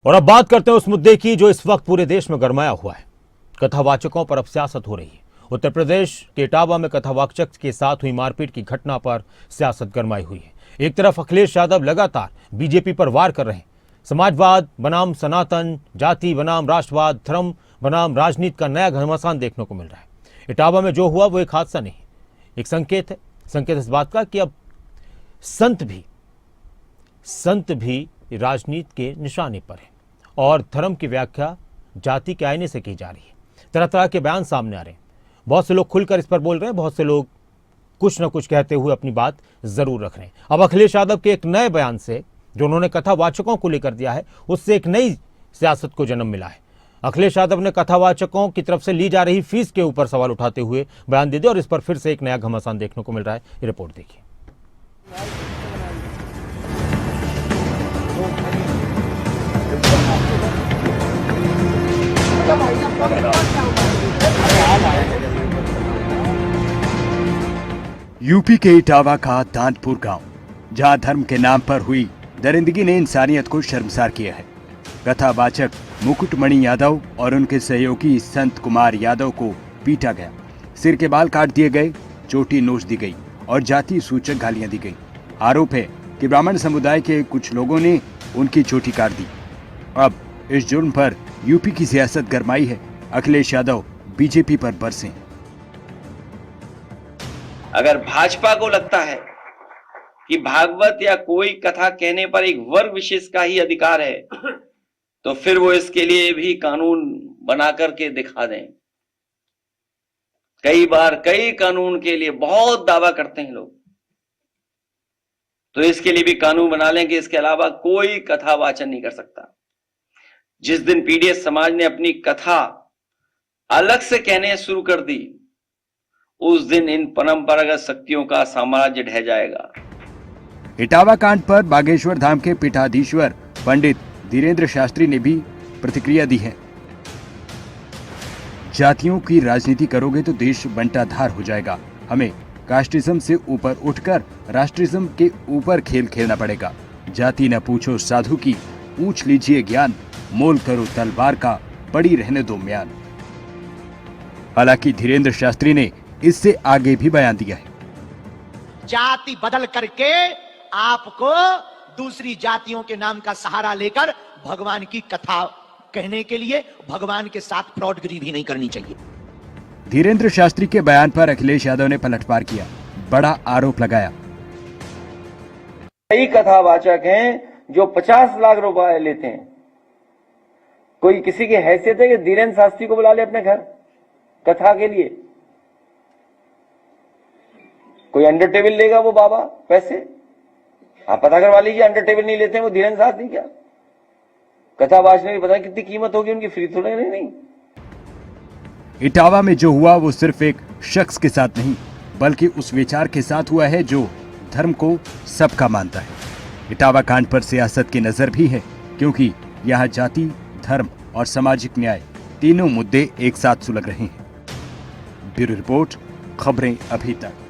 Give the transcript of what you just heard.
और अब बात करते हैं उस मुद्दे की जो इस वक्त पूरे देश में गरमाया हुआ है। कथावाचकों पर अब सियासत हो रही है। उत्तर प्रदेश के इटावा में कथावाचक के साथ हुई मारपीट की घटना पर सियासत गरमाई हुई है। एक तरफ अखिलेश यादव लगातार बीजेपी पर वार कर रहे हैं। समाजवाद बनाम सनातन, जाति बनाम राष्ट्रवाद, धर्म बनाम राजनीति का नया घमासान देखने को मिल रहा है। इटावा में जो हुआ वो एक हादसा नहीं, एक संकेत है। संकेत इस बात का कि अब संत भी राजनीति के निशाने पर है और धर्म की व्याख्या जाति के आईने से की जा रही है। तरह तरह के बयान सामने आ रहे हैं। बहुत से लोग खुलकर इस पर बोल रहे हैं, बहुत से लोग कुछ न कुछ कहते हुए अपनी बात जरूर रख रहे हैं। अब अखिलेश यादव के एक नए बयान से, जो उन्होंने कथावाचकों को लेकर दिया है, उससे एक नई सियासत को जन्म मिला है। अखिलेश यादव ने कथावाचकों की तरफ से ली जा रही फीस के ऊपर सवाल उठाते हुए बयान दे दिया और इस पर फिर से एक नया घमासान देखने को मिल रहा है। ये रिपोर्ट देखिए। यूपी के इटावा का दानपुर गांव, जहां धर्म के नाम पर हुई दरिंदगी ने इंसानियत को शर्मसार किया है। कथावाचक मुकुटमणि यादव और उनके सहयोगी संत कुमार यादव को पीटा गया, सिर के बाल काट दिए गए, चोटी नोच दी गई और जाति सूचक गालियां दी गई। आरोप है कि ब्राह्मण समुदाय के कुछ लोगों ने उनकी चोटी काट दी। अब इस जुर्म पर यूपी की सियासत गरमाई है। अखिलेश यादव बीजेपी पर बरसे। अगर भाजपा को लगता है कि भागवत या कोई कथा कहने पर एक वर्ग विशेष का ही अधिकार है, तो फिर वो इसके लिए भी कानून बना करके दिखा दें। कई बार कई कानून के लिए बहुत दावा करते हैं लोग, तो इसके लिए भी कानून बना लें कि इसके अलावा कोई कथा वाचन नहीं कर सकता। जिस दिन पीडीएस समाज ने अपनी कथा अलग से कहने शुरू कर दी, उस दिन इन परंपरागत शक्तियों का साम्राज्य ढह जाएगा। इटावा कांड पर बागेश्वर धाम के पीठाधीश्वर पंडित धीरेन्द्र शास्त्री ने भी प्रतिक्रिया दी है। जातियों की राजनीति करोगे तो देश बंटाधार हो जाएगा। हमें कास्टिज्म से ऊपर उठकर राष्ट्रिज्म के ऊपर खेल खेलना पड़ेगा। जाति न पूछो साधु की, पूछ लीजिए ज्ञान, मोल करो तलवार का, पड़ी रहने दो म्यान। हालांकि धीरेन्द्र शास्त्री ने इससे आगे भी बयान दिया है। जाति बदल करके आपको दूसरी जातियों के नाम का सहारा लेकर भगवान की कथा कहने के लिए भगवान के साथ फ्रॉडगिरी भी नहीं करनी चाहिए। धीरेन्द्र शास्त्री के बयान पर अखिलेश यादव ने पलटवार किया, बड़ा आरोप लगाया। कई कथावाचक हैं जो 50 लाख रुपए लेते हैं। कोई किसी की हैसियत है कि धीरेन्द्र शास्त्री को बुला ले अपने घर कथा के लिए? कोई अंडर टेबल लेगा वो बाबा पैसे? आप पता करवा लीजिए, अंडर टेबल नहीं लेते हैं वो धीरेन्द्र शास्त्री। क्या कथा वाचने की पता कितनी कीमत होगी उनकी? फ्री थोड़े नहीं। इटावा में जो हुआ वो सिर्फ एक शख्स के साथ नहीं, बल्कि उस विचार के साथ हुआ है जो धर्म को सबका मानता है। इटावा कांड पर सियासत की नजर भी है, क्योंकि यहाँ जाति, धर्म और सामाजिक न्याय तीनों मुद्दे एक साथ सुलग रहे हैं। ब्यूरो रिपोर्ट, खबरें अभी तक।